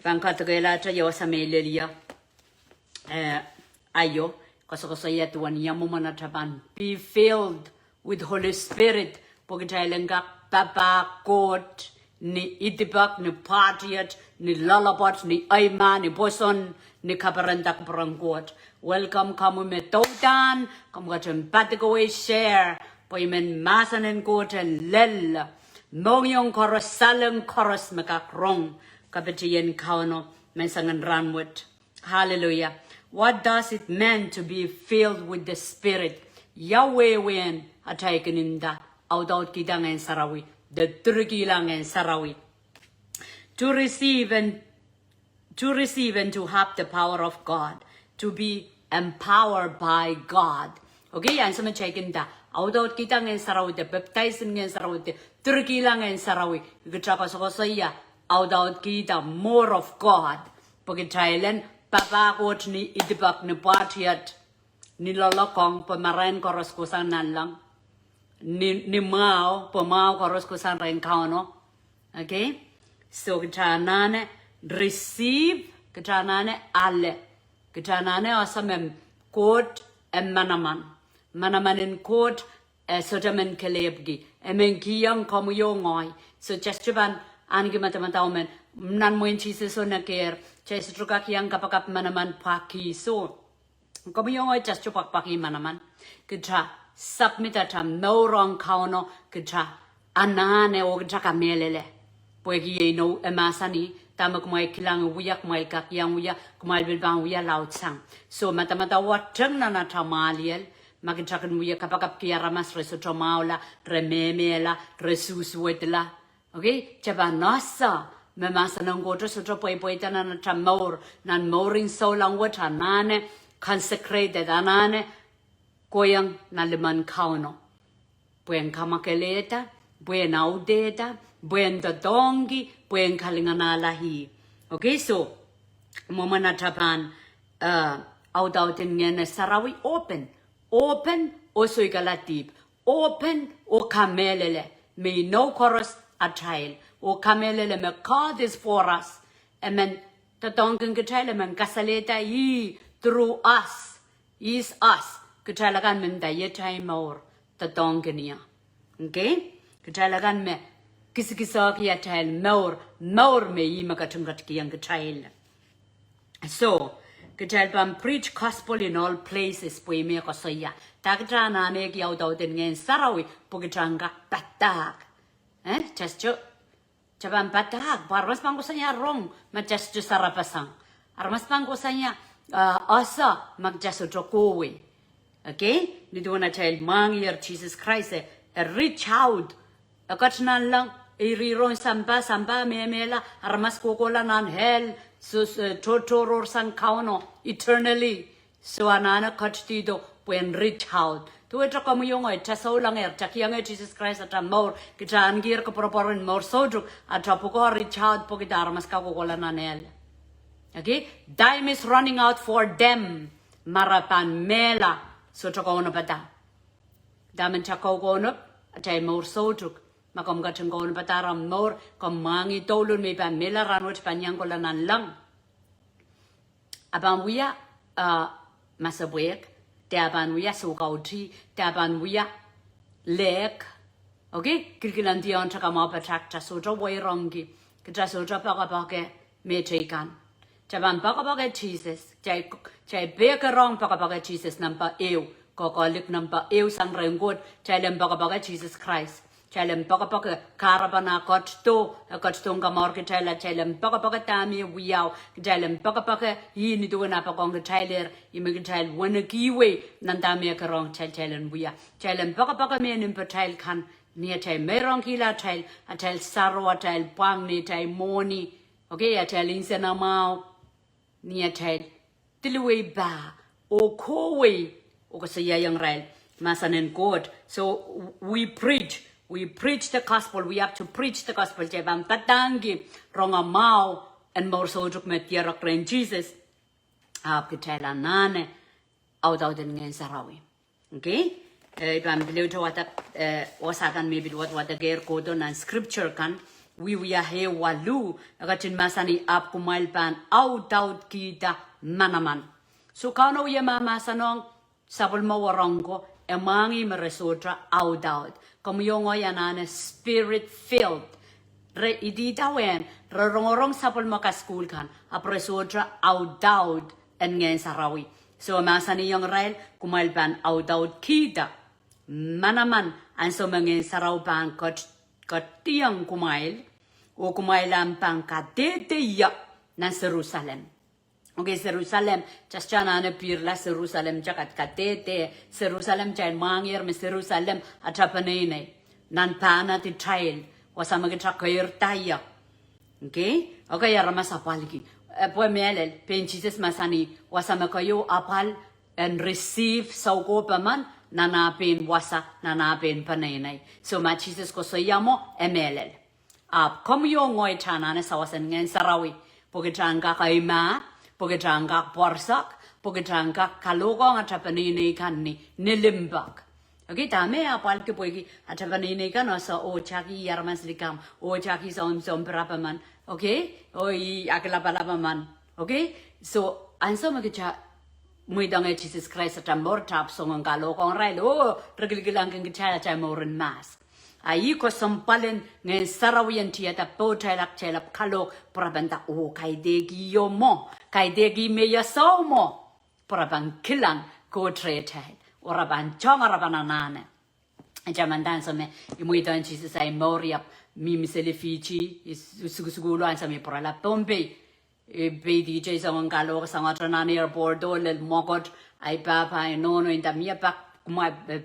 Bangkatagela to Yosamilia Ayo, Kosokosayatuan Yamumanataban. Be filled with Holy Spirit, Pogitailenga, Papa, Koht, ni Itibak, ni Partiat, ni Lullabot, ni Aima, ni Boson, ni Kaparandak Brangot. Welcome, come with Totan, come got him Patagaway share, Poimen Masan and Goat and Lel, Moyong Chorus, Salem Chorus, Macakrong, Kapitian Kauno, Mensangan Ranwood. Hallelujah. What does it mean to be filled with the Spirit? Yahweh wen ataken in the audaud Ngehn Sarawi, the Ngehn Sarawi. To receive and to have the power of God, to be empowered by God. Okay, yan sa check-in da. Audaud Ngehn Sarawi, the baptized Ngehn Sarawi, the Ngehn Sarawi. Gachaka sokosaya, audaud kita more of God. Pagitailen, Papa Koht ni Itibak ni Partiat, ni Lolokong, Pamarain Koros Kusan Nalang, ni Mao, Pamao Koros Kusan Renkauno. Okay? So, Gitanane, receive, Gitanane, alle. Gitanane, Osamem, Koht, and Manaman. Manaman in Koht, Sotaman Kalebgi, Emenkiyang Komuyongoi. So, Chestuban, Angimatamataman, Nanmoin Jesus on a care. Chestruka yang kapakap manaman paki so. Komiyong just to paki manaman. Kita submit at a no wrong kauno. Kita anane o jaka melele. Puegi no emasani. Tamak mai kilang wiyak mai kak yang wiyak kumal bilbang wiya laut sang. So matamata wat na tamaliel. Magitakan wiya kapakap kiaramas resoto maula rememela resus wetla. Okay, chaba nasa. Memasa nang go to soto poita na tamor nan moring so long what anane consecrated anane koyang na liman kauno. Buen kamakeleta, buen audeta, buen dodongi, buen kalinganalahi. Okay, so momana tapan audaud Ngehn Sarawi open also igalatib, open o kamelele, may no chorus a child. O kamelele me God is for us. Amen. Tatongkin kitale men kasaleta ye through us. Is us. Kitalagan men da yetai more. Tatongkinia. Okay? Kitalagan me kisikisaki yatel more me ye makatungat kiyang kitail. So, kitalbam preach gospel in all places po me kosoya. Takta ananehki audaud Ngehn Sarawi pugitanga patak. Just Cabang patah, barmas pangkusanya rong, majas ju sarapasang. Armas pangkusanya asa magjas utrokowe. Okay? Nito na child mangir Jesus Christ a reach out. Akatnan lang iriron samba memela armas kokola nan hell sus totoror san kauno eternally. So anana kachtido when reach out. Tu etra kamu yung ay tasaw lang takiang Jesus Christ at more kita angir ka proporin more sodruk at poko reach out po kita armas ka kukola na nel. Okay? Time is running out for them. Marapan mela so chakaw pata. Damen chakaw kono at ay more sodruk. Makom gatang kono pataram more kamangi tolun may pa mela ranwat panyang kola nan lang. Abang wiya masabwek. Taban wiya sukauti, taban wiya lek. Okay? Kirkilan diyon chaka mapatak sojo wairongi. Kita sojo pakapake mechikan. Taban pakapake Jesus. Chay bekerong pakapake Jesus nampa ew. Kokolik nampa ew sang renggod. Chay lem pakapake Jesus Christ. Chay lem pakapake karabana kotto. Kotto nga morke chay la chay lem pakapake tami wiyaw. Chay lem pakapake yini doon na pakong chay ler. Imig chay wana kiwe. Nandami karong chay len wiya. Chay lem pakapake menin pa chay kan. Niya chay merong kila chay. A chay sarwa chay pang ni chay moni. Okay, a chay linsa na mau. Niya chay tiluwe ba. O kowe. O kasaya yung rail. Masanin Koht. So we preach. We preach the gospel. We have to preach the gospel. Jebam tatangi ronga mau and more so juk met yerak ren Jesus. Kitela nane audaud Ngehn Sarawi. Okay? Ibam bilu to what wasakan maybe what the gear code on scripture kan wiya he walu agatin masani ap kumail pan audaud kita manaman so kano ye mama sanong sabul mo warongo emangi meresotra audaud como yongo yanane spirit filled re iditawen re rongorong sapol mo ka school kan apresotra audaud en Ngehn Sarawi so masani yung rail kumail pan audaud kita manaman an so Ngehn Sarawi pan kot tiang kumail o kumailan pang kadete ya na Jerusalem. Okay, Jerusalem, just chana na pirla Jerusalem jakat kadete Jerusalem chay mangir me Jerusalem atapanene nan pana ti trail wasama kita kair taya. Okay, okay ya rama sapaliki. Pues melel penchises masani wasama kayo apal and receive sauko paman nanapin wasa nanapin panenay. So machises ko sayamo emelel. Como yung ngoy chana na sawasan Ngehn Sarawi, pagkatang kakaima, pagkatang kakporsak, pagkatang kakalogong at tapanini kan ni nilimbak. Okay, dahme apal ke poigi at tapanini kan sa o chaki yarmas likam, o chaki sa perapaman, okay, o akalapalapaman, okay. So anso magcha muidang Jesus Christ at amor tap song kalogong rail, oh, regilang kang kitaya chay morin mas. Ayi ko sampalin Ngehn Sarawi ang tiyata po chalak kalok parabanta o kay degi yo mo kay degi me yasaw mo parabang kilang ko tretai oraban chong arabananane jamandan sa me imuitan Jesus ay moriap mi miselifici sugusugulo an sa me parala pompe be DJ sa mga kalok sa mga tranani airport lel mogot ay papa ay nono inda miya pak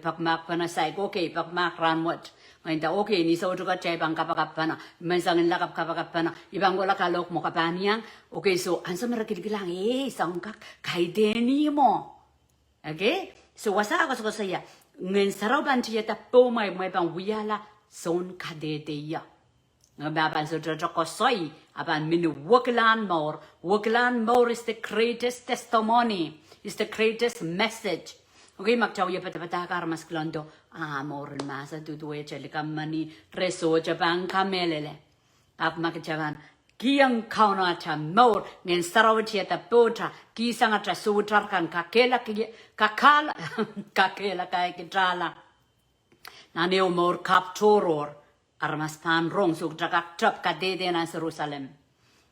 pakmak panasay okay pakmak ranwat Ngayon okay ni sa utukat chay bang kapakapana mensangin lakap kapakapana ibang wala kalok mo kapaniyang okay so ansa merakilkilang sangkak kay deni mo okay so wasa ako sa saya Ngehn Sarawi ban tiyata po may bang wiyala son kadedeya ngababan so ko soy aban minu waklan more is the greatest testimony is the greatest message. Okay, magtaw ya patapata mas klondo morin masa tutuwe chalikam mani reso jabang kamelele ap makchavan kiyang kauna cha mor Ngehn Sarawi ta pota kisanga tra sutar kan kakela kay kitala naneo mor kaptoror armas pan rong suk trakak top kadede na Jerusalem.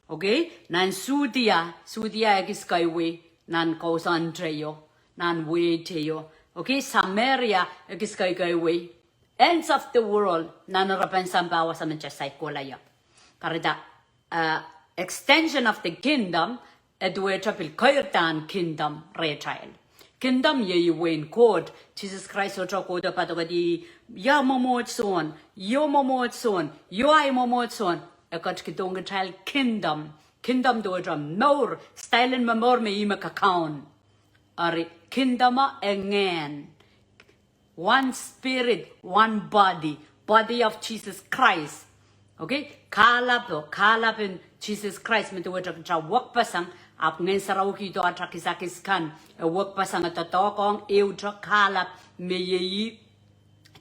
Okay, nan sudia egis kaiwe nan kausan treyo nan way tayo. Okay, Samaria egis kay way. Ends of the world nanarapan sambawa sa manchasay kolaya. Karida extension of the kingdom edwe chapil kairtan kingdom retrial. Kingdom ye wen Koht Jesus Christ otra koda patogadi ya momot son yo ay momot son ekot kitong trial kingdom do drum more style and memor me ima kakaon. Ari kindama engen one spirit one body of Jesus Christ okay kalap in Jesus Christ me tuwa tra work pasang ap Ngehn Sarawi to atrakisakis kan work pasang atotokong tra kalap me ye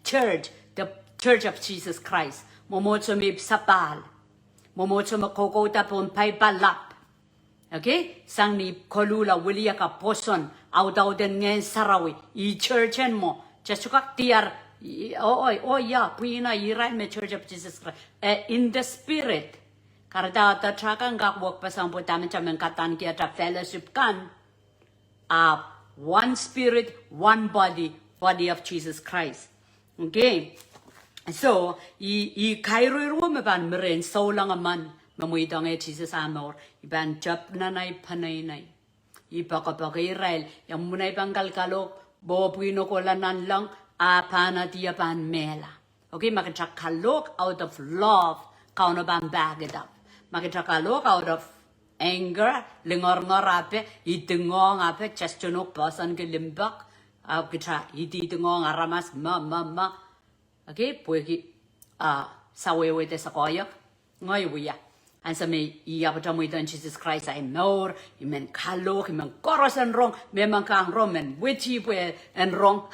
church the church of Jesus Christ momotso me sapal momotso makokota pon pai balap. Okay, sang ni kolula wilia ka poson audaud Ngehn Sarawi I churchen mo jasukak tiar puina irai me church of Jesus Christ in the spirit karda ta trakan gak work pasang po tamen chamen katan ki ata fellowship kan one spirit one body of Jesus Christ. Okay, so I kairo me ban meren so lang aman mamuidang Jesus amor iban chap nanay panay nay ipakapakirail yang munay pangkal kalok bo puino ko lanan lang apana tiya pan mela. Okay, makachakalok out of love kauna ban bagged up makachakalok out of anger lingor ape itengong ape chestionok pasan ke limbak kita ititengong aramas ma okay pueki sawewe te sakoyak ngoy wiya ansa me iapata mo itan Jesus Christ ay more imen kalok imen koros and wrong memang kang wrong men witchy pwe and wrong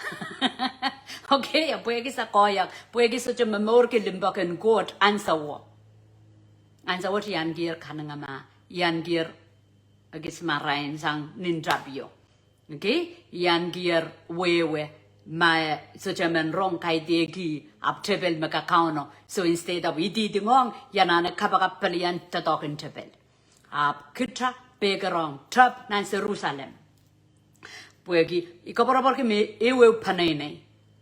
okay pueki sakoyak pueki so memor ke limbak and God ansa wo and so what yan gear kanangama yan gear agis marain sang ninjabio okay yan gear wewe ma so chaman rong kai degi up tebel makakauno so instead of idi dingong yanana kabakapalian tatokin tebel up kitra begarong trap nan Jerusalem puegi ikaporapor me ewe panene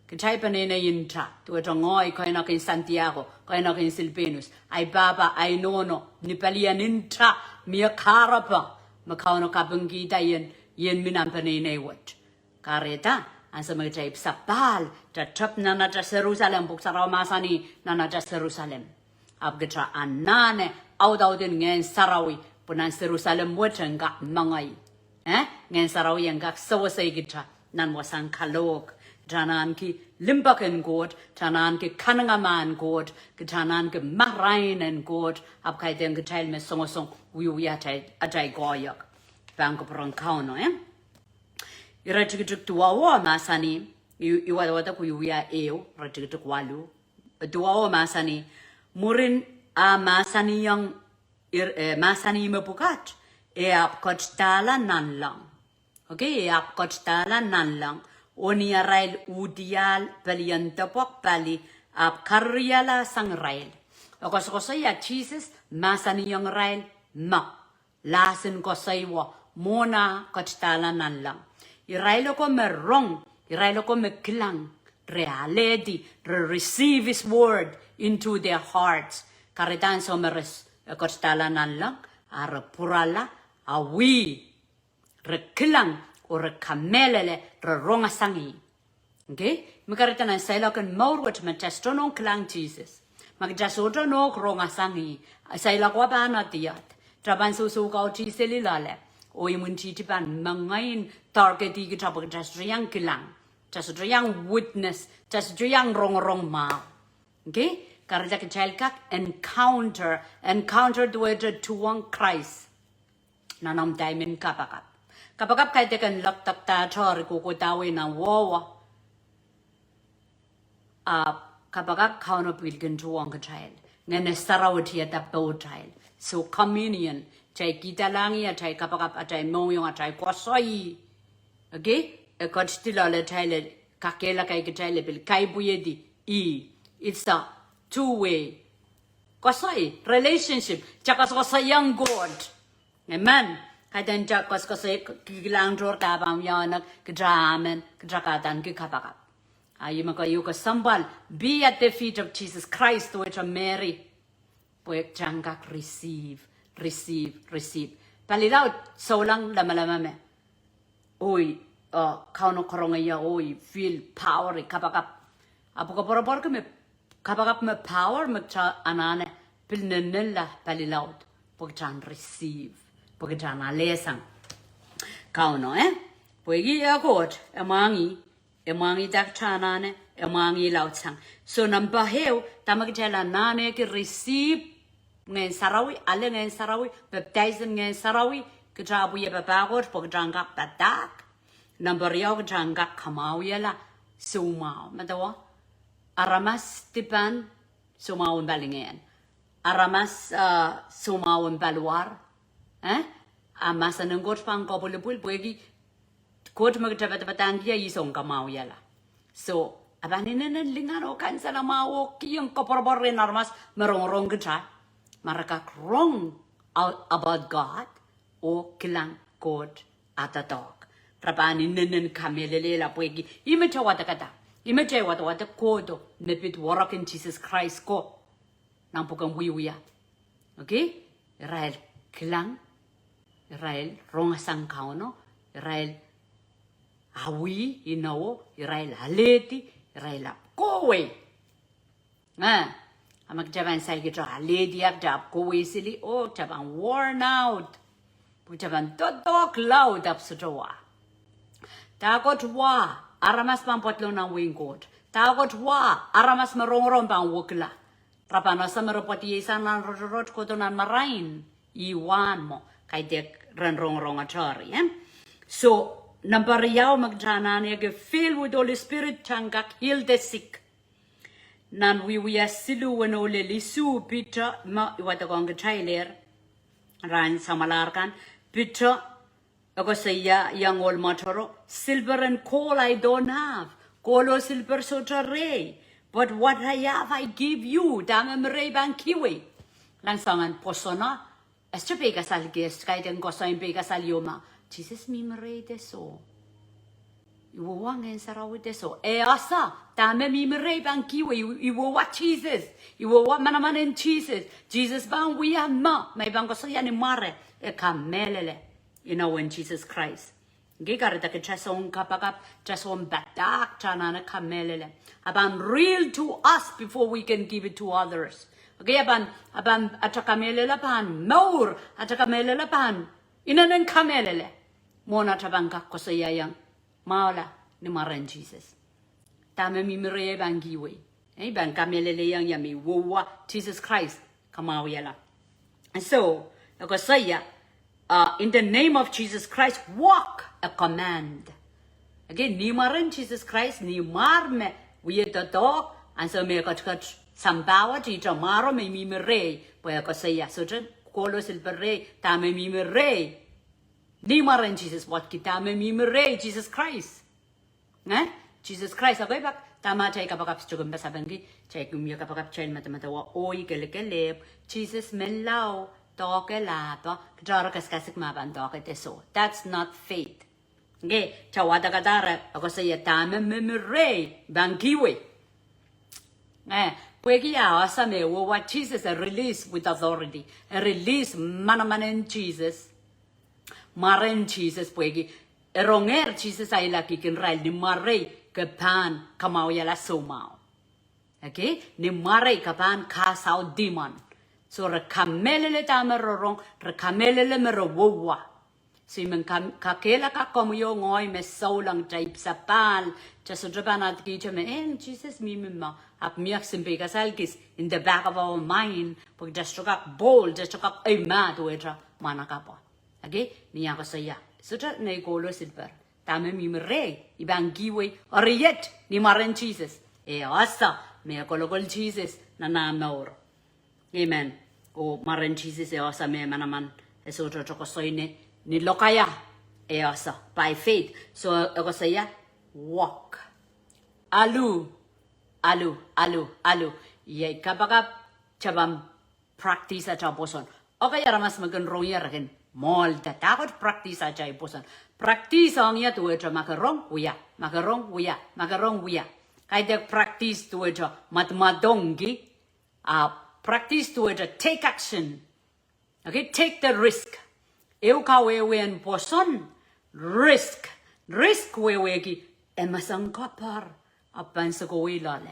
Kachai panene intra to a tongoi koinok in Santiago koinok in Silpenus ai baba ai nono nipalian intra mia karapa makauno kabangi dayen yen minam panene wat kareta an sa mga taib sapal ta trap nana ta Jerusalem buksaraw masani nana ta Jerusalem abgatra anane audaud Ngehn Sarawi punan Jerusalem weten ga mangay Ngehn Sarawi ang gak sawasay gitra nan wasang kalok Tanan ki limbaken god, tanan ki kanangaman god, tanan ki marainen god, ap kai den getel me song wiu atai goyak. Banko prankauno Irachikituk tuawa masani, iwadawata kuyuya eo, rachikituk walu. Tuawa masani, murin a masani yang masani mepukat, ap kotala nan lang. Okay, ap kotala nan lang. Oni rail udial paliantapok pali ap karyala sang rail. Okosaya Jesus masani yung rail ma lasin ko saywa mona kotala nan lang. Irailo ko me wrong, irailo ko me klang reality receive his word into their hearts. Karitan so meres kotala nan lang ara purala awi reklang or kamelele ronga sangi. Okay? Makarita na saila kan maurwat matastono klang Jesus. Magjasoto no ronga sangi. Saila kwa ba na tiyat. Traban susu ka chiseli lale. O imunti tipan mangain targeti kitapag jasriyang kilang. Jasriyang witness. Jasriyang rong ma. Okay? Karita ka child kak encountered with tuwang Christ. Nanam diamond kapakap. Kapag kay tekan laktak ta chor kukutawan na wawa, kapag kauno pilgin tuwang ka child, Ngehn Sarawi at the child. So communion, chay kita langi at chay kapag chay moyong at chay kwasoy. Okay? A kotstila le child, kakela kay ka child bil kay buyedi It's a two-way. Kwasoy, relationship, tsaka sa young God. Amen. Kaitan jak kos kilang jor kabam yanak kedramen kedrakatan ke kapakap. Ayu makayu ka sambal be at the feet of Jesus Christ which Mary. Puek jangak receive. Palilaw solang lama me. Oi kauno korongaya oi feel power kapakap. Apo ka porapor ka me kapakap me power me anane pilnenella palilaw. Puek jang receive. Pagkatana lesang kauno Puegi Koht emangi dakchanane emangi lautsang so namba heu tamagtela nane ki receive Ngehn Sarawi ale Ngehn Sarawi baptism Ngehn Sarawi kitabu ye babagot pagjanga patak number yaw janga kamau yala sumao madawa aramas tipan sumao balingen aramas sumao balwar Amasa ng God pang kopulipul puegi Koht magtapat-patangkiya isong kamao yala. So, abanin na lingaro kan sa namao kiyong koporborin armas marong-rong kita. Marakak wrong about God o kilang Koht atatok. Trapanin na kamelele puegi. Imecha watakata. Imecha watawata kodo nepit warakin Jesus Christ ko. Nang pukang wiwiya. Okay? Israel kilang Israel rongasang kauno, Israel awi Israel haleti, Israel kowe. Amak jaban say kita haleti ak jab kowe sili jaban worn out. Jaban totok loud up sujawa. Takot wa aramas pampotlo ng wingkot. Takot wa aramas marong pang wukla. Rapano sa marupati isa ng rot ko to ng marain. Iwan mo. Kay dek ranrong atari. So, nampariyaw magdana niya filled with Holy Spirit tanggak heal the sick. nan we are silu when ole lisu Peter ma iwatagong trailer ran samalarkan Peter ako saya yang ol matoro silver and coal I don't have coal silver sotare but what I have I give you dame mrei bang kiwi lang sangan posona estrepe kasal ges kay den kosoin be kasal yoma Jesus mi mrei deso iwo Ngehn Sarawi deso asa dame mi mrei bang kiwi iwo what Jesus iwo what manaman Jesus Jesus bang we are ma may bang kosoya ni mare e kamelele you know when Jesus Christ Gigarita ke chason kapakap chason batak chanana kamelele aban real to us before we can give it to others okay aban atakamelele pan more atakamelele pan inanen kamelele mona tabanga kosayang maula ni maran Jesus tame mi mire bangiwe ban kamelele yang yami wowa Jesus Christ kamawela and so kosaya in the name of Jesus Christ, walk a command. Again, ni maran Jesus Christ, ni marme, we the dog, and so me got some power to tomorrow, me re, where I say, so just colo silver re, tame me re. Ni maran Jesus, what kitame me re, Jesus Christ. Eh? Jesus Christ, away back, tama take up a cup to Basabangi, take me a cup of chain matamata, oi, gelep, Jesus mellow. That's not faith. Okay, Chawada Gadara, ako say tame memore, bankiwe. Puegia asame, what Jesus a release with authority, a release manaman Jesus, Maren Jesus, Puegi, a ronger Jesus I like in rail, ni mare, kapan, kamawala somao. Okay, ni mare kapan cast out demon. So rekamelele tamerorong rekamelele merowowa si men kakela ka komuyo ngoi me saulang taip sapal just drabanat kichame Jesus mimma ap miak simpe kasalkis in the back of our mind pag just rock bold just rock ay ma to etra manakapa okay niya ko saya so tra nei golo silver tame mimre ibang giwe or yet ni maran Jesus asa me kologol Jesus na namor Amen. O maran Jesus asa me manaman eso choko soine ni lokaya asa by faith. So ako saya walk. Alu. Ye kapag chabam practice at boson. Okay ramas maganrong yarakin. Mol takot practice at boson. Practice ang ya tuwe cha makarong wiya. Kaya practice tuwe cha matmadongi practice to it, take action. Okay, take the risk. Eu kawewe en poson risk wewegi emasang kapar apan sa koilale.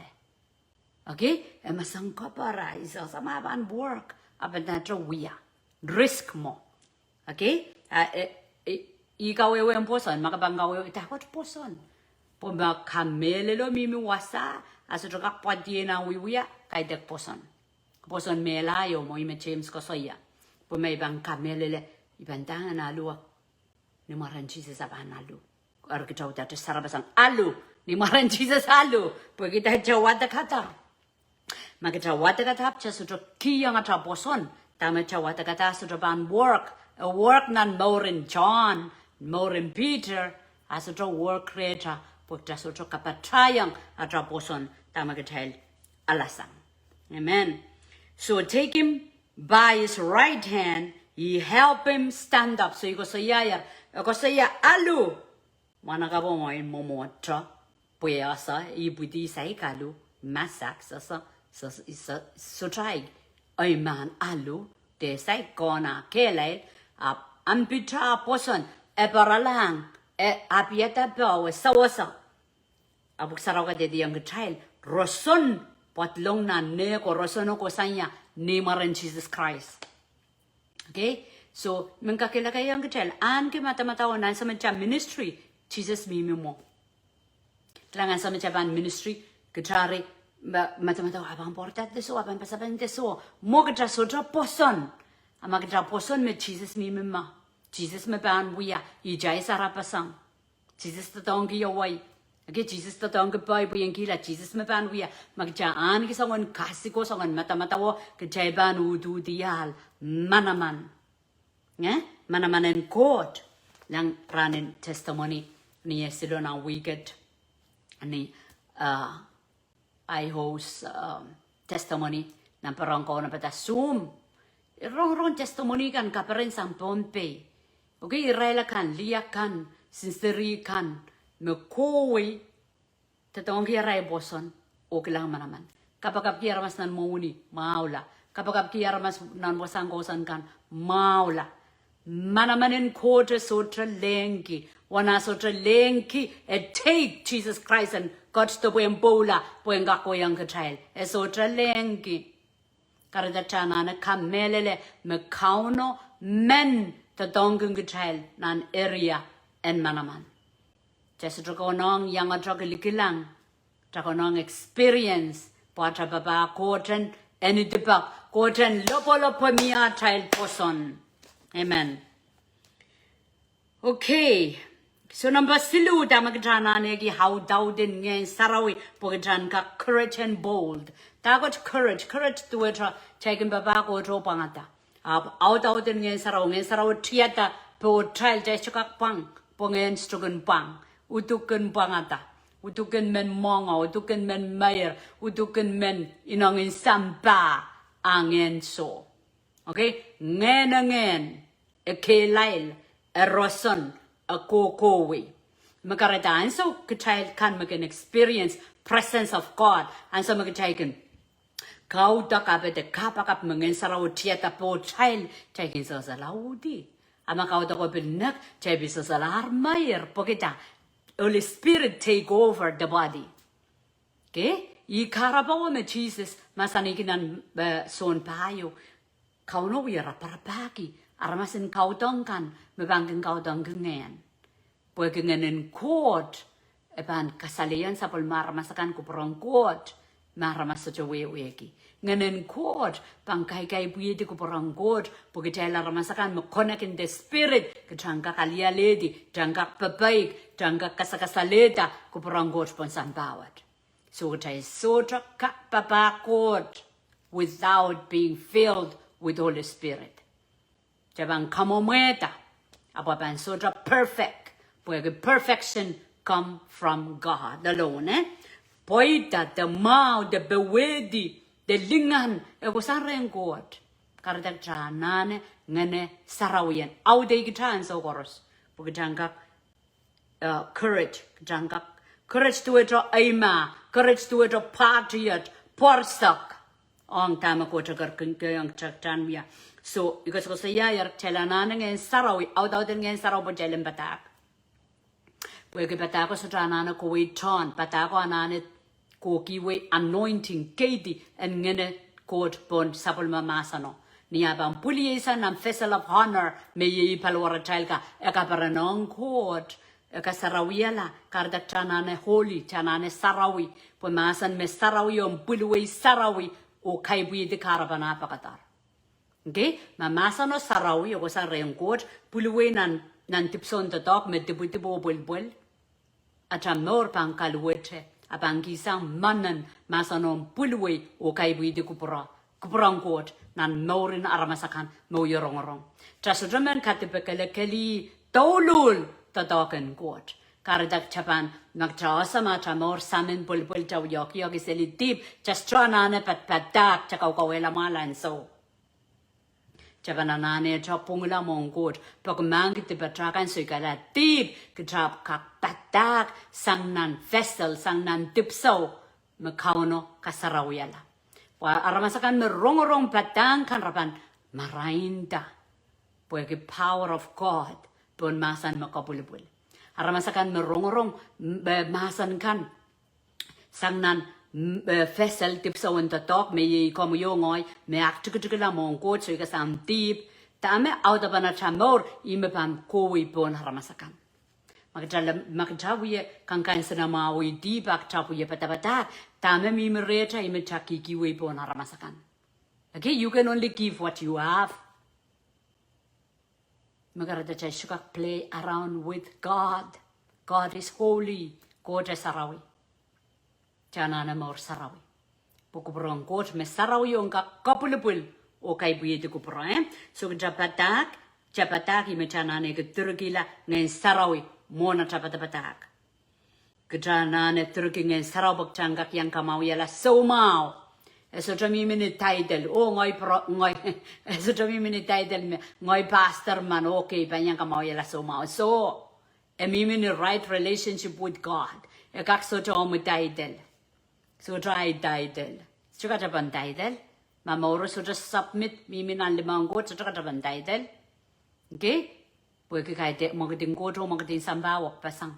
Okay, emasang kapara isa sa maban work apan natro wiya risk mo. Okay, ikawewe en poson makabangawewe takot poson. Pumba kamelelo mimi wasa aso kak padie na wiya kay dek poson. Poson melayo mo ime James ko soya. Po may bang kamelele ibantanga na alu ni maran Jesus aban alu. Ar kita uta sarabasang alu ni maran Jesus alu. Po kita jawata kata. Makita wata kata cha sutro kiyang ata poson. Tama cha wata kata sutro ban work. A work nan morin John, morin Peter, asutro work creator. Po kita sutro kapatayang ata poson. Tama kita alasang. Amen. So take him by his right hand, he help him stand up. So you go say alu. Manakabo mo in momotra. Puesa, ibudi say kalu, masak, so try. Ay man alu, de say gona, kele, ampitra poson, ebaralang, apieta bow, sawasa. Abuksaraga de the young child, Roson. Pot long na ne ko rosono ko sanya ni maran Jesus Christ. Okay? So, mengkakila kayang ketel an ke mata-mata onan sa ministry Jesus mo. Kailangan sa ban ministry ketare mata-mata abang portat deso abang pasaban deso mo ketra sotra poson. Ama ketra poson me Jesus mimo. Jesus me ban buya ijay sarapasang. Jesus tatong ki yaway. Okay, Jesus to tong boy boy kila Jesus me ban wia magjaan ki songon kasi ko songon mata wo ke jaiban udu dial manaman. Manaman en Koht lang ranin testimony ni yesidona wicked ni I host testimony ng parang ko na pata Zoom. Rong testimony kan kaparin sang pompe. Okay, irela kan, liya kan, sinceri kan, mekowi, tatong kiaray boson, okay lang manaman. Kapag kiaramas nan mauni, maula. Kapag kiaramas nan wasang kosan kan, maula. Manamanin Koht sotra lenki, wana sotra lenki, take Jesus Christ and God to buen bola, buen gako yang child, sotra lenki. Karada chana na kamelele me kauno men the dongung child nan area en manaman. Just dragonong yang a drogalikilang, dragonong experience, patra baba Kohten, any debug, Kohten lopolopomia child person. Amen. Okay. So number silu damagjana negi audaud Ngehn Sarawi pogjan ka courage and bold. Dagot courage to it taken baba go to pangata. Audaud Ngehn Sarawi tiata po child jeshukak pang pongen strugun pang. Utuken pangata. Utuken men monga, utuken men mayer, utuken men inongin samba angen so. Okay? Nghen a kelail, a roson, a kokowi. Makarata, and so the child can make an experience presence of God, and so make a child kau dakabet the kapakap Ngehn Sarawi tiata po child taking so salaudi. Ama kau dakopilnak, chabi so salar mayer, pokita. Holy Spirit take over the body. Okay? I karabawa me Jesus, masanikinan son payo. Kau no wira parapaki, aramasin kau dongkan, mebangkin kau dongkengen. Pwekingen in Koht, epan kasalian sa pulmar masakan ko perong Koht, maramas sa weki. Nganen Koht, pangkay buye ko perong Koht, pwekitela ramasakan mo connect in the spirit, kachangka kalia lady, jangka pabaik, jangka kasakasaleta ko perong Koht ponsan bawat. So kacay sotra ka papah Koht without being filled with Holy Spirit. Jabang kamometa, apapan sotra perfect, where perfection come from God alone. Poita, the mouth, the bewedi, the lingan, egosaren Koht. Kardak janane, Ngehn Sarawian. Audaud gitan so goros. Pugajangak courage, jangak courage to it aima, courage to it patriot, porsak. Ong tama ko tagar keng chakchan biya. So because ko saya yar chelana Ngehn Sarawi audaud Ngehn Sarawi jelen batak. Pwede batako sa trana ko we ton batako anane ko kiwe anointing kedi and Ngehn Koht bon sapul mamasano. Niya bang puliesa nam vessel of honor me ye palwara chalka ekaparanong Koht eka Sarawiala kardak chanane holy chanane Sarawi pumasan me Sarawi om pulwe Sarawi o kaibuye de karabana pakatar. Okay, mamasa no Sarawi o sa reyong Koht pulwe nan tipson the dog me dibu bulbul at mor pang kaluete abang gisang manan masanom pulwe o kaibuye de kuprang Koht nan morin aramasakan mo yorong. Trasudraman katipekele keli tolul the dog and Koht. Karadak chapan nagtrasa matramor samin bulbul jaw yoki seli deep just tranane patak chakaw kawela malan so. Chapananane chapungula mong Koht pagmang kitipatrakan so ikala deep kitrap kak patak sangnan vessel sangnan dipso makauno kasarawiyala. Wa aramasakan merong patang kan rapan marainda. Pwede power of God pun masan makabulbul. Aramasakan merong masan kan sangnan vessel tipso in the dog me komu yongoy me aktukula mong Koht so ikasam deep tame audabana chamor imepam kowi pon aramasakan. Magjawiye kangkain sana we deep aktapuye patapata tame mi mereta imetaki kiwe pon aramasakan. Okay, you can only give what you have. Magarada shukak play around with God. God is holy. Koht Sarawi. Janana more Sarawi. Pukupron Koht me Sarawi on kapulipul o kai buye de kupro. So japatak me janane geturgila Ngehn Sarawi mona tapatapatak. Gejanane turking Ngehn Sarawak changak yang kamau yala so mau. So jami minute title ngoi so jami minute title me ngoi pastor man okay banyang kamau yala so mau. So a minute right relationship with God. A kak so jom title. So try title. Suka japan title. Mama so just submit miminan limang go suka japan title. Okay? Pwede kaite magating go to magating sambawak pasang.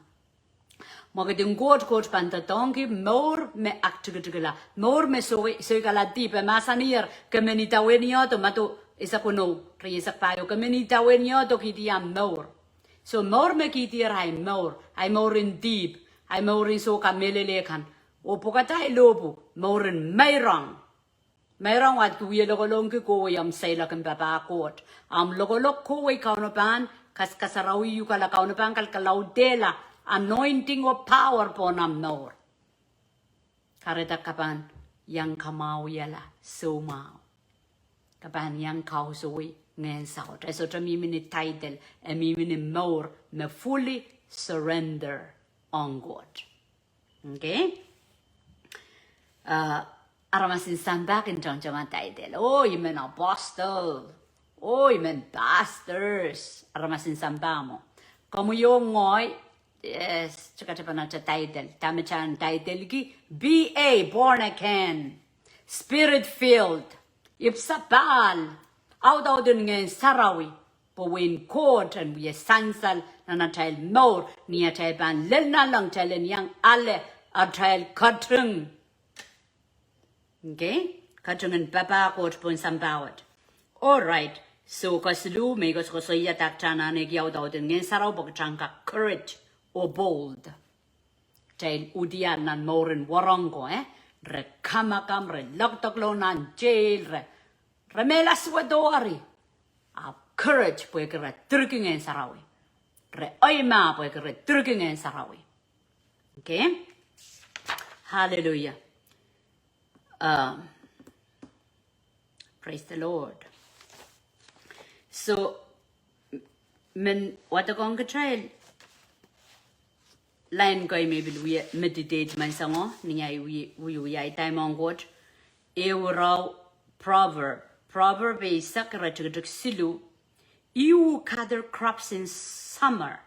Magating Koht panta tongi more me actigala more me so kala deep masanir kemenita wenio to mato isa kuno isa payo kemenita wenio to kitiam more so more me kitir I more in deep I more in so kamelele kan o pokata lobu more in mayrang wat kuye logolong ko yam say la kan papa Koht am logolok ko we kaunapan kaskasarawi yu kala kaunapan kalkaudela anointing or power ponam nor. Kareta kapan yang kamau yala so mau. Kapan yang kau sui Ngehn Sarawi. So to me mini title and me mini more me fully surrender on God. Okay? Aramasin sambak in John title. Oh, you mean apostle. Oh, you mean pastors. Aramasin sambamo. Como yo ngoy. Yes, chakatapanata title. Tamachan title ki BA born again, spirit filled. Ipsapal. Audaud Ngehn Sarawi. Powin Koht and we sansal nanatal more near ban lelna lang telen yang alle atal katung. Okay? Katung and papah Koht pon sambawat. Alright. So kaslu megos kosoya takchana ne audaud Ngehn Sarawi bokchangka courage. O bold. Tail udian nan morin warongo, Re kamakam, re lagtaglo nan jail, re melas wadori. A courage pwekere turking Ngehn Sarawi. Re oima pwekere turking Ngehn Sarawi. Okay? Hallelujah. Praise the Lord. So, what a gong child. Line koi maybe we meditate man sango niya we ay time on God. Euro proverb is sakara to silu. You gather crops in summer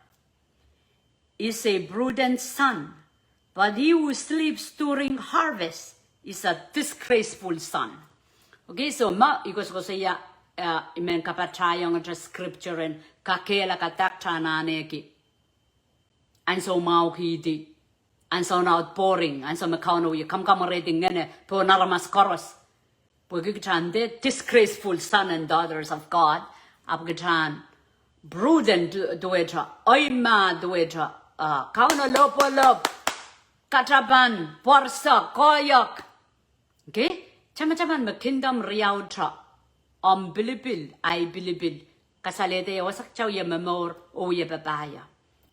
is a prudent son, but he who sleeps during harvest is a disgraceful son. Okay, so ikos ko saya imen kapatayang the scripture and kakela ananehki. And so mau kidi, and so now boring, and so makano you come reading ngene po naramas koros. Pugichan de disgraceful son and daughters of God, abgichan prudent duetra, oima duetra, kauno lop, kataban, porsa, koyok. Okay? Chamachaman ma kingdom riautra, bilibil, I bilibil, kasalete wasak chow ye memor o ye babaya.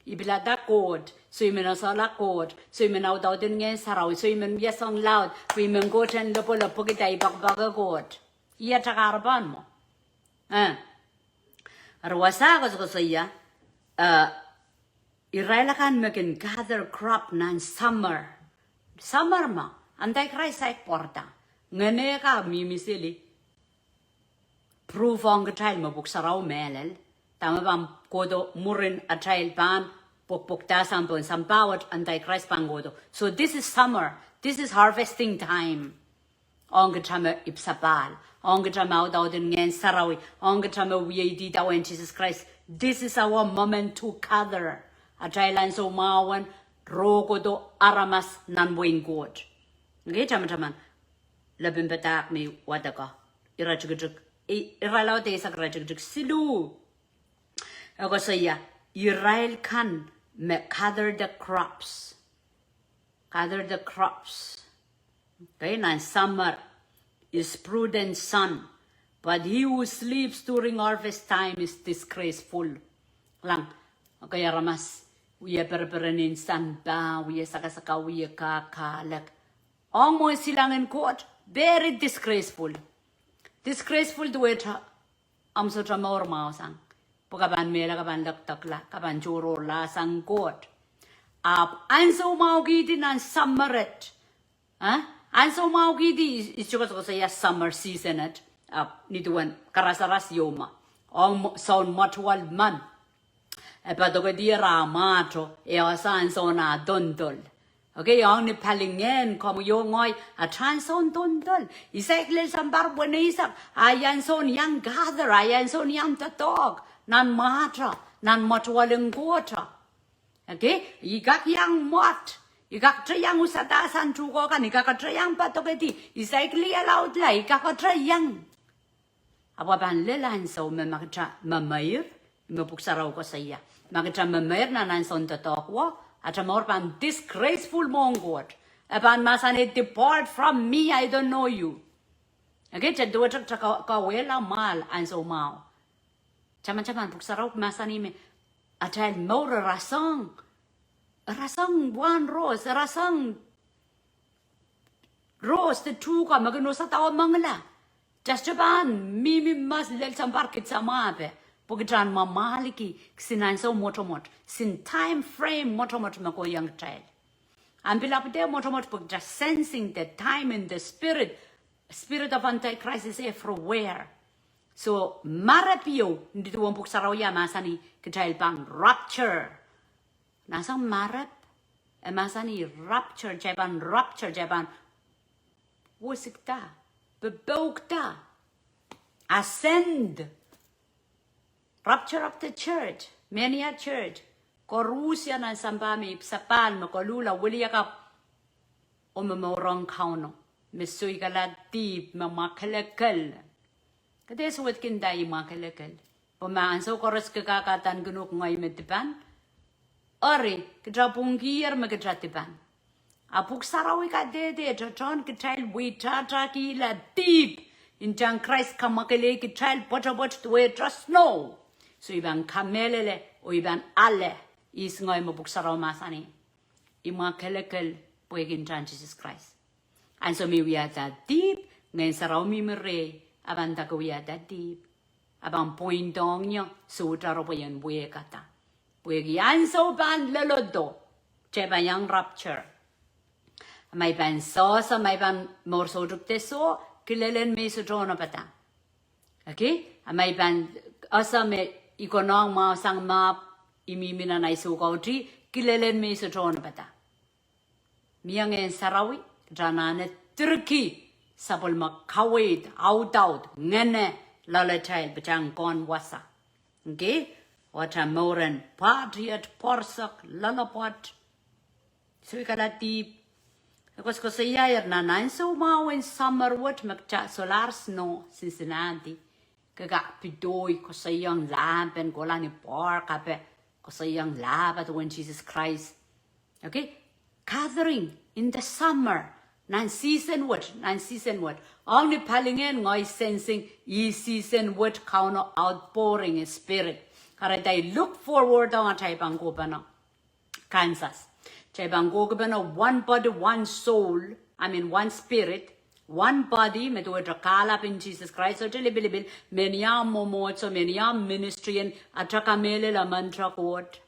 Ibilada Koht, so you mean sala Koht, so you mean audaud Ngehn Sarawi, so you mean yes on loud, we mean Koht and lopola pugita baga Koht. Iya takaraban mo. Arwasagos ko saya, Israel kan makin gather crop nan summer. Summer ma, antai krai sai porta. Ngene ka mimisili. Proof on the child ma buk Saraw melel. Tama bam kodo murin a child ban. Pokpokta sampon sampawat anti-Christ pangodo. So this is summer. This is harvesting time. Ongachama ipsapal. Ongachama audaud Ngehn Sarawi. Ongachama we dawen Jesus Christ. This is our moment to gather. A child so mawan rogodo aramas nanwing God. Okay, chamachaman. Labin batak me wataka. Irachugjuk. Iralaute sakrachugjuk silu. Ako saya. Israel can gather the crops. Gather the crops. Okay, now summer is prudent son, but he who sleeps during harvest time is disgraceful. Lang, okay, ramas. Uya berberenin sanba, uya saka uya kakalak. Ang mo silangan Koht, very disgraceful. Disgraceful duet am so tramor mausang. Pagkaban mela kaban laktakla, kaban juro la sang Koht. Anso maugidi nan summeret. Anso maugidi is juga so saya summer season it. Nituan karasaras yoma. Ang sound matwal man. Epato dia ramato e asan so na dondol. Okay, yang ni palingen kamu yo ngoy a transon dondol. Isek le sambar bonisa ayan son yang gather ayan son yang tatog nan matra nan matwaling kota. Okay, igak yang mot igak tre yang usata san tugo kan igak tre yang patoketi isek le allowed la igak tre yang. Apa ban le lan so memaka mamair mebuksarau ko saya. Makita memer na nan son tatokwa at a more pan disgraceful mongot. Apan masane depart from me, I don't know you. Okay, do it kawela mal and so mau. Chaman buksarau masani me atal more rasang. Rasang one rose, rasang rose the two ka magano sa tao mangla. Just japan mimi mas lel sambarkit samabe. Pagkatran mamaliki sinanso motomot sin time frame motomot mako young child. And pilapite motomot pag just sensing the time in the spirit of Antichrist is everywhere. So marapio ndito wong puksaraw ya masani kachil bang rapture. Nasang marap masani rapture jaban wusikta bebokta ascend. Rapture of the church, many a church. Korusya na sambami, sapal, makolula, wiliyakap. O mamorong kauno. Misuy kalatip, mamakalakal. Kades wat kinday makalakal. Pumaan so koros kakakatan gunuk ngay metipan. Ori, kadrapungkir magadratipan. Apuk sarawi ka dede, tratron katrail witata kila deep. In Jan Christ kamakale katrail potabot to where trust no. So ibang kamelele o ibang ale is ngoy mabuksaraw masani. Ima kelekal puegin Jan Jesus Christ. And so we are that deep. Ngehn Sarawi mere abang we are that deep. Abang point dong nyo sutaro po yan buye kata. Puegi anso ban lelodo. Cheba yang rapture. May ban sosa may ban morso dukte so kilelen me sutrono pata. Okay? May ban asa me ikonong ma sang map imimina na isukauti kilelen me sutrono pata. Ngehn Sarawi janane Turkey sabol makawid audaud ngene lalatil bajang kon wasa. Okay? Wata moren patriot porsak lalapot. So ikalati because ko sayayar na nanso mawin summer what magcha solar snow Cincinnati. Kaga pidoy ko sayang laban ko lang ni pork kape ko sayang labat when Jesus Christ. Okay? Gathering in the summer. Nan season what? Only palingen ngoy sensing ye season what kauno outpouring in spirit. Kara they look forward on Chaibang Gobano, Kansas. Chaibang Gobano, one body, one soul. One spirit, one body. Me do it up in Jesus Christ. So tell bilibil manyam momo so manyam ministry and atrakamele la mantra Koht.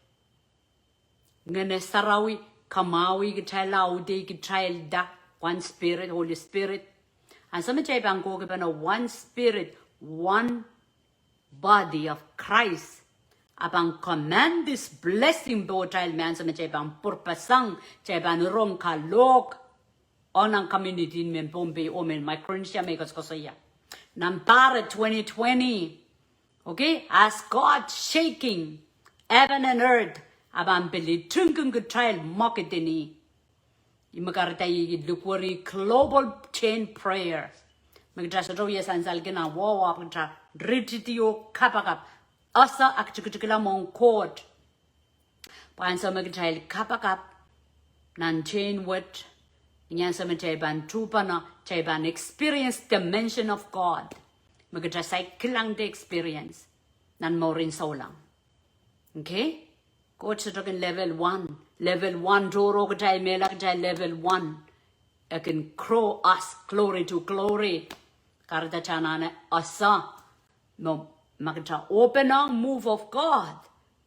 Ngehn Sarawi kamawi gitala ude gitrail da. One spirit, Holy Spirit. And some Chaibang Gobano, one spirit, one body of Christ. Abang command this blessing bo child man sa Chaibang purpasang Chaibang rong kalok onang community men Bombay omen my Croatia makers ko saya. Nampara 2020. Okay? As God shaking heaven and earth abang beli tungkung good child moketini. Imakarita lukwari global chain prayer. Magdasa roya sansal gina wawa pagtra rititio kapakap. Asa akchukula mong Koht. Pansa magtrail kapakap nan chain what inyan sa Chaiban trupana Chaiban experience dimension of God. Magdasay kilang the experience nan morin solang. Okay? Coach talking level 1. Level 1 Toro Katai Melakjai level 1. I can crow us glory to glory. Karda chanane asa. No makata open on move of God.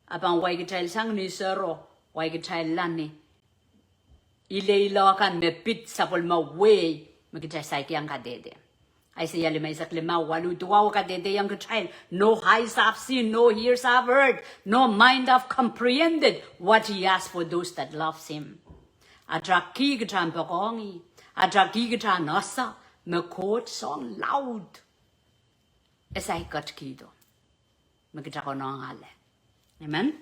Upon Waigatai sang ni sero. Waigatai lani. Ile ilakan me pit sapol ma way. Makita saikiang kadede. I say yali may saklima walu tuwa kadede young child. No eyes have seen, no ears have heard, no mind have comprehended what he has for those that loves him. Atraki gatan pakongi, atraki gatan nasa, me Koht song loud. As I got kido. Amen.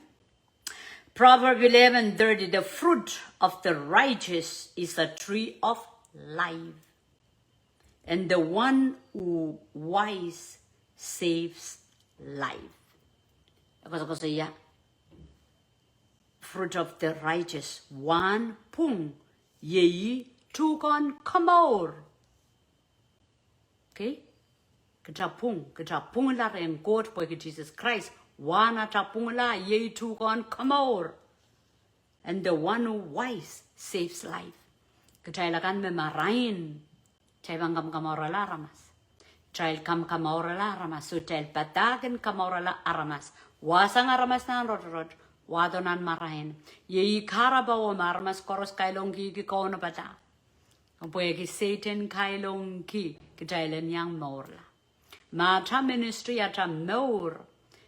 Proverbs 11:30, the fruit of the righteous is a tree of life. And the one who wise saves life. Fruit of the righteous. One pung ye tukon kamor. Okay? Ketapung la en God for Jesus Christ. One atapung la ye tukon kamor. And the one who wise saves life. Ketailakan me marain. Child kamorala aramas. Child kamorala aramas. So child patagan kamorala aramas. Wasang aramas na rod. Wadonan marahin. Ye karabaw aramas koros kailong ki ko na pata. Puegi Satan kailong ki kitailen yang morla. Mata ministry ata mor.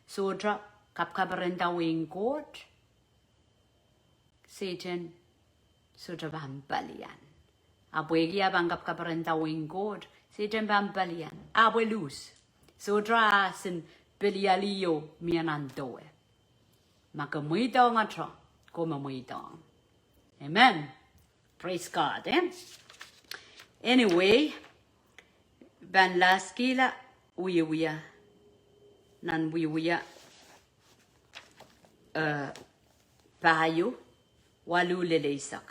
So tra kapkabarenta wing Koht. Satan so tra bambalian. Abuegi abangap kaparenta wing Koht, Satan bambalian, abelus, so drasin belialio mianandoe. Makamuitong atro, komamuitong. Amen. Praise God, eh? Anyway, ban laskila uya nan uya pahayu walu lelesak.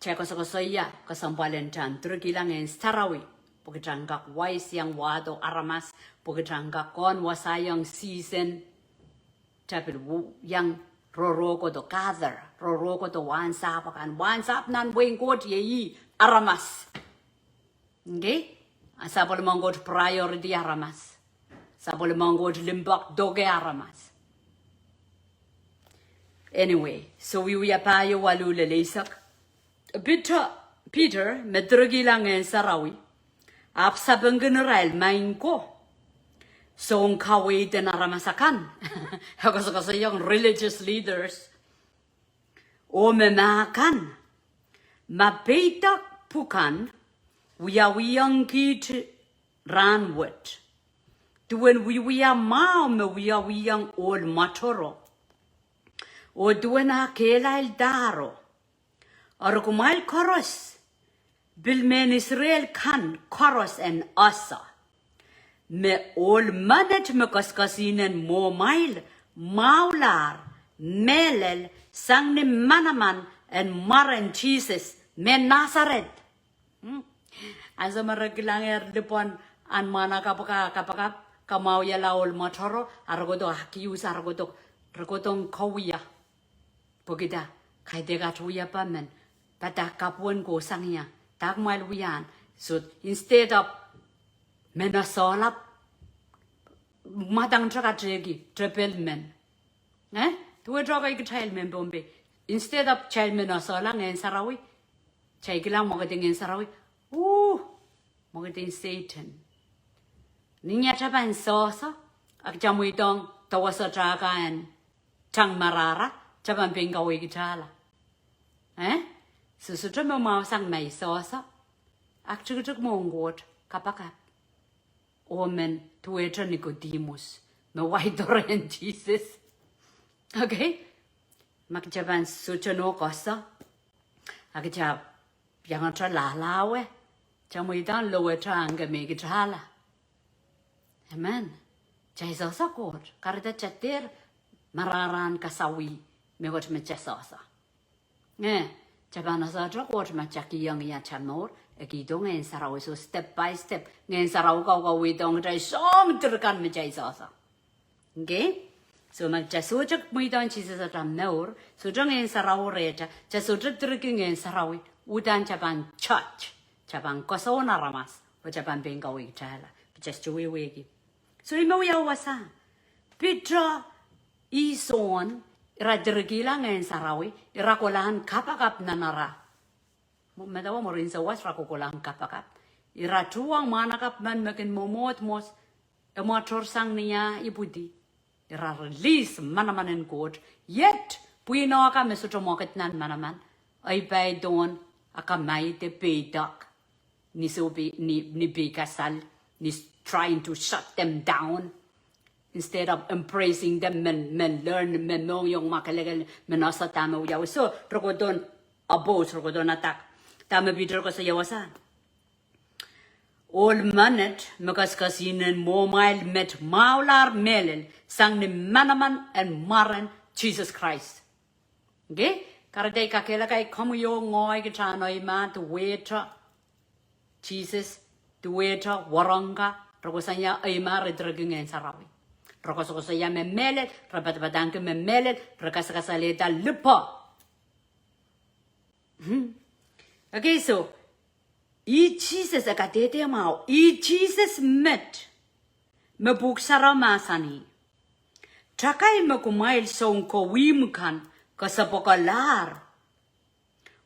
Cekosokosaya kasampalentan terkilang Ngehn Sarawi pagkatranggak wise yang wado aramas pagkatranggak kon wasayang season tapil yang roroko to gather roroko to wansap nan wing Koht yeyi aramas. Okay? Asapol manggot priority aramas. Sapol manggot limbak doge aramas. Anyway, so we payo walu lelesak. Peter, medrugilang Ngehn Sarawi, apsabang general main ko. So ang kaway din aramasakan. Kasi yung religious leaders. O memakan. Mapetak pukan, wiyawiyang kit ranwet. Tuwen wiya mao me wiyawiyang ol matoro. O tuwen hakelail daro. Argumal koros, bilmen Israel kan koros en asa. Me ol manet me kaskasinen mo mail, maular, melel, sang ni manaman en maren Jesus, me Nazaret. Asa maragilang depon an mana kapaka kamau ya laol matoro, argodo hakius argodong kawia. Pogida, kaidega tuya pamen. Patak kapuan ko sangya, tak malwian. So instead of menasolap, matang trakatregi, triple men. Tuwe droga ik child men bombe. Instead of child menasola Ngehn Sarawi, chaikilang magating Ngehn Sarawi. Magating Satan. Ninya chapan sosa, ak jamuitong tawasa trakaan, chang marara, chapan pingawi kitala. Susutra mo sang may sosa. Actually, monggot kapaka. Omen tuetra Nicodemus. No white and Jesus. Okay? Makjaban sutra no kosa. Akjab yang tra lalawe. Jamuidan lowe tranga make trala. Amen. Jai sosa Koht. Karita chatir mararan kasawi. Me what me chasosa. Jabana sa Koht machaki yang ya chamor, ekidong Ngehn Sarawi so step by step. Ngehn Sarawi kau widong jai som terkan me jai sasa. Okay? So mag jasojak muidan Jesus atam naur, so jang Ngehn Sarawi reta, jasojak drinking Ngehn Sarawi, udan Japan church, Japan kosona ramas, o Japan bengawi chala, just joy wegi. So imo wasa, Petra ison, ira dirigila Ngehn Sarawi, ira kolahan kapakap nanara. Madawa mo rin sa was rakokolahan kapakap. Ira tuang manakap man makin momot mos, emotor sang niya ibudi. Ira release manaman in court, yet puino aka mesuto mokit nan manaman, ay bay don aka may te pedak, ni sobi ni bekasal, ni trying to shut them down. Instead of embracing them, men learn, men know yung makalegal, men asa tama uyaw. So, rokodon abos, rokodon attack. Tama bidro ko sa yawasan. All manet, makaskasinen momail met maular melel, sang ni manaman and maran Jesus Christ. Okay? Karaday kakela kay kamuyo ngoy kitanoy man to waiter Jesus, to waiter waranga, rokosanya ay maredraging Ngehn Sarawi. Rokosaya me melel, rabatbadanke me melel, rakasakaleta lupa. Okay, so Jesus akatete mau, Jesus met me buksara masani. Takay me kumail song ko wimkan kasapokalar.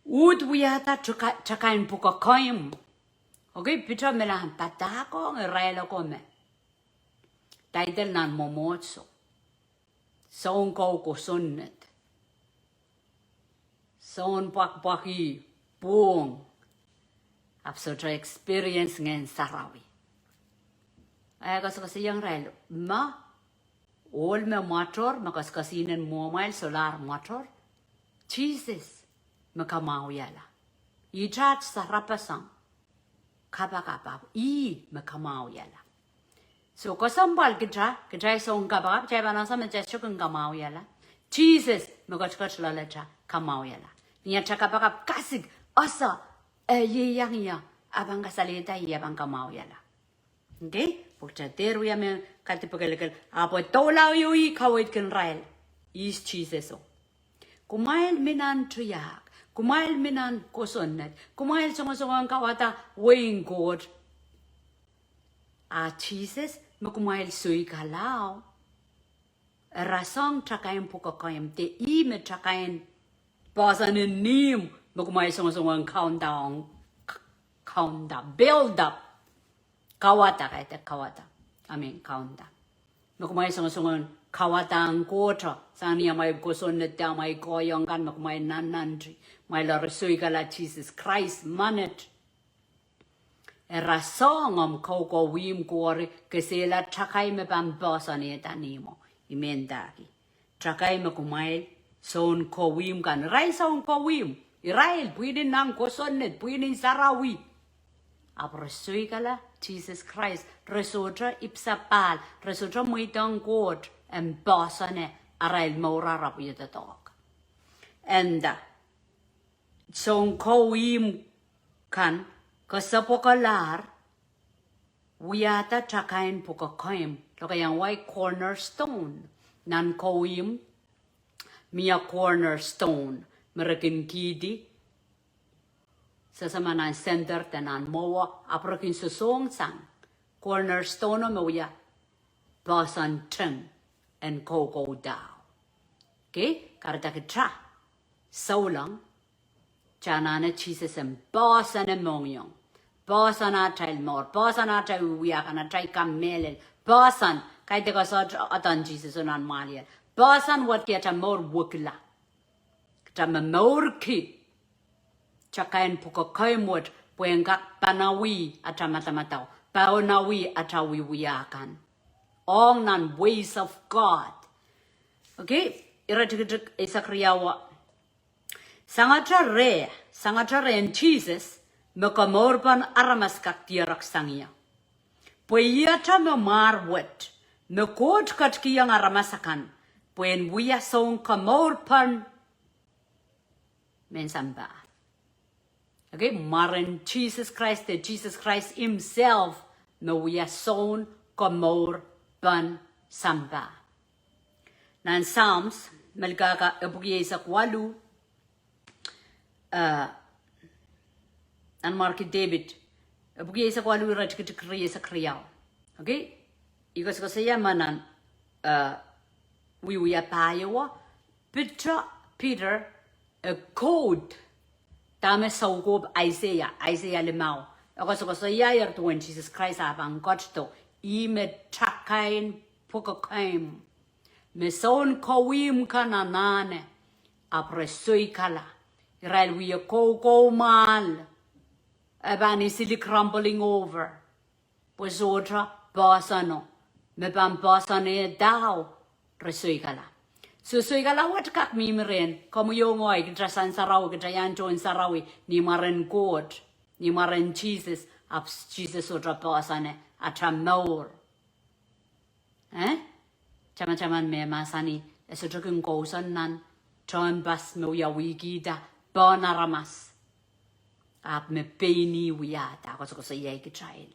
Ud wiyata takain puka koim. Okay, pita melahan patako ngerailo ko me. Title nan momotso. Song ko sunnet. Song pakpaki buong. Absolute experience Ngehn Sarawi. Ay kasi yung relo. All me motor, makaskasinin mobile solar motor. Jesus, makamau yala. Ijat sarapasang. Kapa, makamau yala. So kasambal kita song kapa, jay banasa majestic kamau yala. Jesus, makachkach lalacha, kamau yala. Niya chakapakap kasig, asa, yang ya, abang kasalita abang kamau yala. Okay? Pukcha teru ya me katipagalagal, apo tolaw yui kawit kan rail. Is Jesus o. Kumail minan tuyak, kumail minan kosonnet, kumail songasongang kawata weighing God. Jesus, makumail sui kalao. Rasong takayin pukakayam te me takayin basan in nim, makumail songasongang countdown, build up. Kawata kahit kawata. Countdown. Makumay songasongan kawata ang kota. Saan niya may kuson na may koyong kan makumay nanandri. May laresoy kala Jesus Christ manet. Erasong am koko wim kore kasela takay me pambasa niya tanimo. Imendaki. Takay makumay son ko wim kan. Ray son ko wim. Irail pwede nang kusonet. Pwede Sarawi. Apresoy kala Jesus Christ, resotra ipsapal, resotra muitang God, and basane arail maurarap yutatok. And song kawim kan kasapokalar, wiyata takain pokakaim, lokayang white cornerstone, nan kawim, miya cornerstone, merakin kidi, sa manan center tanan mowa aprokin susong sang cornerstone mo ya basan teng and koko daw. Okay, karta kitra so lang janana Jesus and basan mongyong basan atal mor basan atal wiya kana try kamelel basan kay de sa atan Jesus onan malia basan what yata mor wukla tama mor ki Chakain puka kaimut puengak panawi atamatamataw. Paunawi atawi wiyakan. All nan ways of God. Okay? Iratik isakriyawa. Sangatra re Jesus mekamorpan aramas kaktirak sangiya. Puyata me marwet. Mekot katkiyang aramasakan. Puen wiya song kamorpan mensamba. Okay, maran Jesus Christ himself no we are sown komor ban samba. nan Psalms melgaga ebugie isak walu an marki David ebugie isak walu rajkit kriya isak kriyaw. Okay? Igos ko saya manan we apayawa Peter a Koht Dahme saugob Isaiah limau. Igos ko saya yer tuan Jesus Christ abang Kocht ime chakain pukakaim meson kawim kananane apresoi kala Israel we a ko mal abani silly crumbling over pues otra basano me bam basane dao resoi kala so soi kala wat kak mi meren como yo ngoi Ngehn Sarawi Ngehn Sarawi ni maren Koht ni maren Jesus abs Jesus otra basane atramor Chaman me masani esotrokin gosan nan John bas me ya wigida bonaramas ap me beni wiata ko so ye child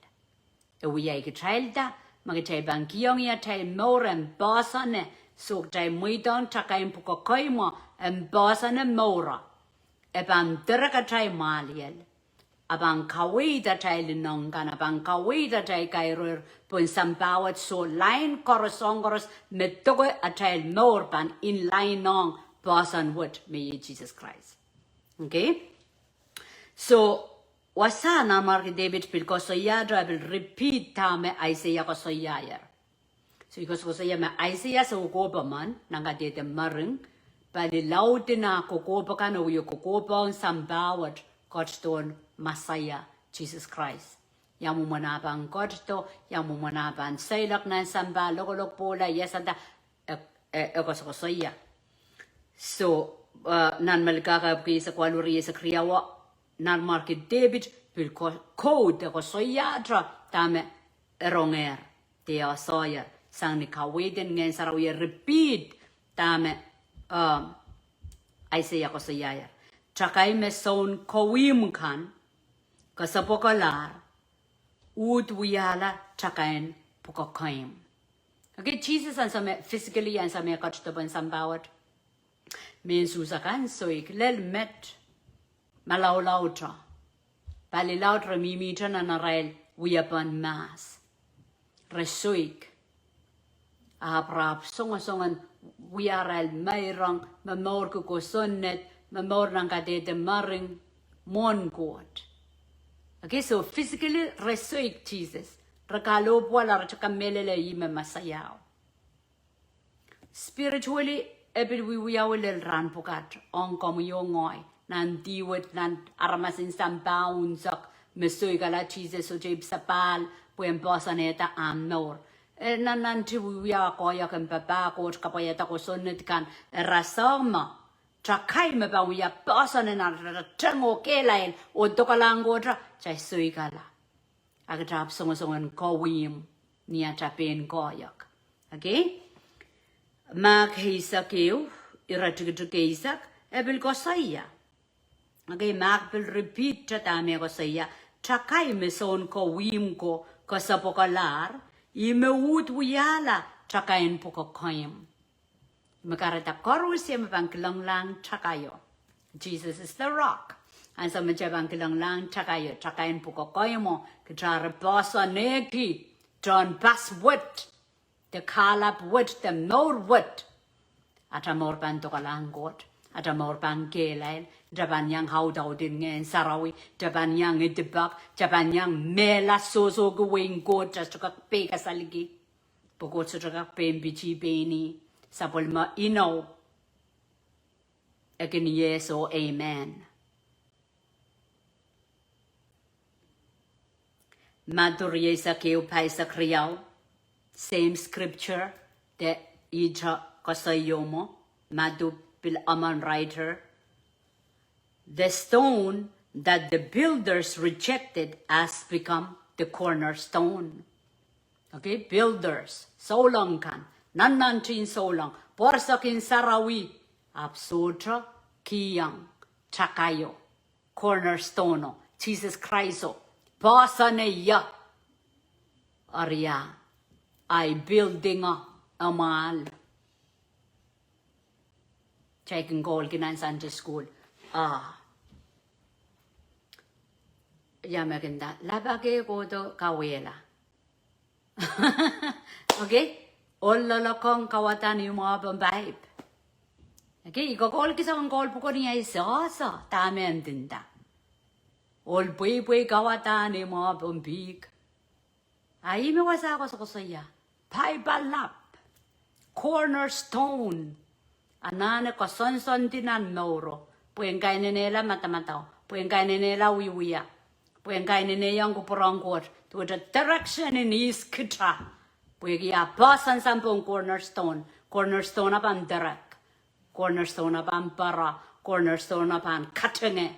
e we ye child da magite bankiong ya tai moren basane so tai muidon takaim puko koimo en basane mora e ban deraka tai maliel abang kawida tai linongan abang kawida tai kairur pun sambawat so line korosongos metogo atai nor ban in line nong basan wood me Jesus Christ. Okay? So wasana mark David because so ya will repeat tame Isaiah ko so ya. So because so ya me Isaiah so go ba man nanga de maring bali laudina ko go ba kana uyo ko go ba sambawat Godstone Messiah Jesus Christ. Yamu manabang Godsto, yamu manabang sailak na samba logolog pola yesada ekosoya. So nan malgaga sa kwaluri sa kriyawa nan market David will code the kosoya tame eronger te asoya sang ni kaweden Ngehn Sarawi repeat tame Isaiah kosoya. Chakay me son kawim kan kasapokalar ud wiyala chakain pukakaim. Okay, Jesus and some physically and some kachtaban sambawat means usakan soik lel met malaw lautra bali lautra mimita na narail wiyapan mas resoik abrap songan wiyaral mayrang mamor ko sonnet mamor nang kade de maring mon God. Okay, so physically resoik Jesus. Rakalo wala rachakamelele yime masayao. Spiritually, ebil we will ran pokat on como yongoi nan diwet nan aramasin sambaunzak mesoy gala Jesus o jib sapal puen bosaneta amnor. Nan ti we are koyak and papa coach kapayeta ko sonnet kan rasama. Trakai me ba we are bosan and a tango kelain or dokalangotra chai suigala. Agatap songon kawim niya tapin koyak. Okay? Mag heisakiw, iratugisak, ebil ko saya. Okay, mag will repeat tatame ko saya. Trakai me son kawim ko kasapokalar, imewut wiyala, trakain po ko koyim. Makarata korusya mabangkilang lang chakayo. Jesus is the rock. And sa majabangkilang lang chakayo. Chakayin po kayo mo. Kitara bosa neki. John bas wit. The kalap wit. The nor wit. At a more banto kalangot. At a more bangkelail. Japan yang audaud Ngehn Sarawi. Japan yang idibak. Japan yang mela soso gawing god. Just to kakpe kasaligi. Pukot sa kakpe mbichi beni. Sapol ma ino. Again, yes or amen. Madurye sa keu pai sa kriyaw. Same scripture. The ija kasayomo. Madu bil aman writer. The stone that the builders rejected has become the cornerstone. Okay, builders. So long kan. Nanantin so long. Porsakin Sarawi. Absotra kiyang chakayo. Cornerstone. Jesus Christ. Pasaneya. Arya. I building a amal. taking goal in Sunday school. Yamaganda, labage go to Kawela. Okay? All lolokong kawatan yung mga bambaib. Okay, ikakol kisa ang call po ko niya isa, Dahme ang dinda. All buhay kawatan yung mga bambig. Ay, miwasa ako sa kusaya. Paibalap. Cornerstone. Ananehki son tinan noro. Puyen kay nila matamataw. Puyen kay nila wiwiya. Puyen kay nila yung kupurangkot. To the direction in his kita. Puyen kaya pasan sampung cornerstone. Cornerstone apan direct. Cornerstone apan para. Cornerstone apan katenge.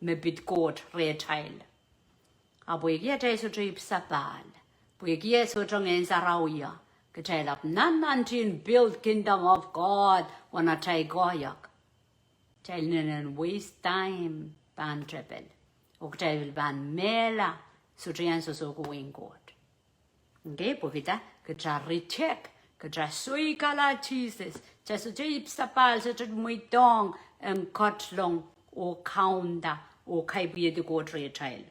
Mebit Koht retail. Puyen kaya tayo sa trip sapal. Puyen kaya sa Ngehn Sarawi. Ketelap nanantin build kingdom of God wana tay goyak. Tel nenen waste time ban triple. Og tel ban mela sutrian so going God. Okay, povita ketra recheck ketra sui kala Jesus. Jesu jeep sapal so tut muitong en kotlong o kaunda o kai be the God retail.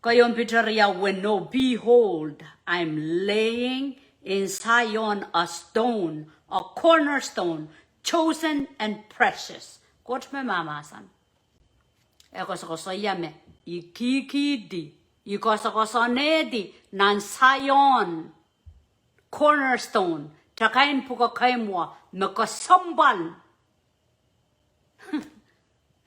Kayon Peteria when no behold I'm laying in Zion a stone, a cornerstone, chosen and precious. Kot me mama san. Eko sa yame, ikikidi, iko sa nedi, nan Zion, cornerstone, takain puka kaimwa, nakasambal.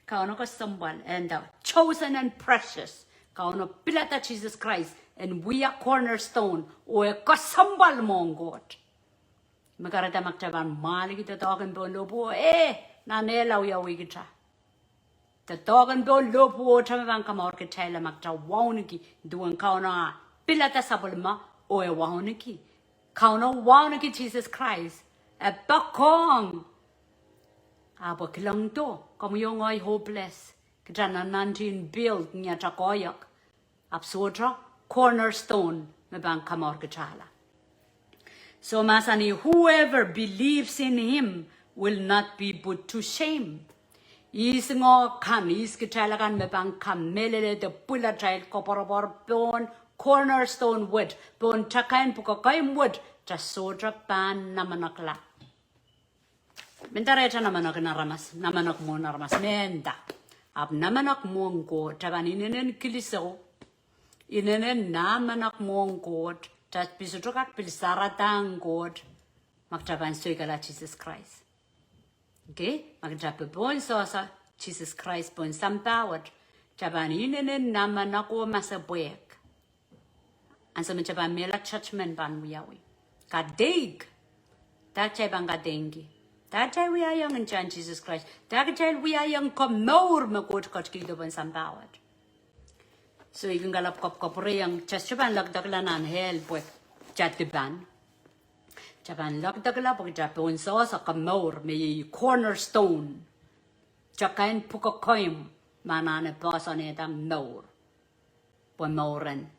Kauna kasambal, and chosen and precious. Kauna pilata Jesus Christ. And we are cornerstone o kasambal mong God. Makarata magtaban mali kita token po lopo nanelaw yawi kita. The token po lopo tamaban kamor kitela magtawawniki duwan kauna pilata sabulma o wawniki. Kauna wawniki Jesus Christ. Bakong. Abo kilang to kamu yung ay hopeless. Kita nanantin build niya takoyak. Absotra. Cornerstone mebang kamor kachala. So masani whoever believes in him will not be put to shame. Is ngo kan is kachala kan mebang kamelele de pula child koporobor bon cornerstone wood bon takain pukokaim wood jasodra pan namanakla. Mentareta namanak naramas namanak mo naramas menda. Ab namanak mo ngo tabaninen kiliso. Inenen namanak mong God, tat pisutokak pilsaratang God, magtaban suigala Jesus Christ. Okay? Magtaban bon sosa Jesus Christ bon sampawat, taban inenen namanak o masabuek. Ansa magtaban mela churchman ban wiyawi. Kadig, tatay bang kadengi. Tatay wiyayang in John Jesus Christ. Tatay wiyayang komnor magod kotkido bon sampawat. So you can galap kopre yang chachaban lagdaglanan hel pues chatiban. Chaban lagdagla pag japon sa kamor may cornerstone. Chakain pukakoim manane pasane dam nor. Pon moren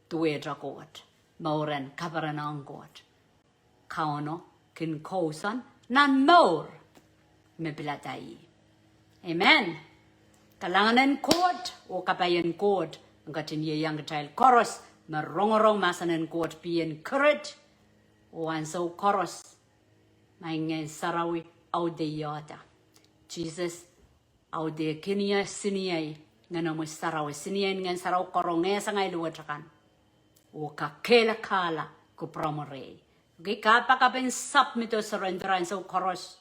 tuwe drakot. Moren kabaranang got. Kauno kin kosan nan mor me bilatai. Amen. Kalanganan Koht o kapayan Koht. Ang katinye yang child chorus marongorong masanan Koht pian courage o anso chorus may Ngehn Sarawi audaud. Jesus aude kinia siniyay ngano mo Sarawi siniyay Ngehn Sarawi koronge sa ngay luwatrakan o kakela kala ko promore. Okay, kapakapen sap mito surrenderan so chorus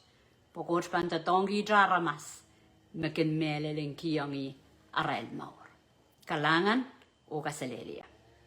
pokot panta tongi draramas makin meleleng kiyangi aral maur. Kalangan o kasalelia.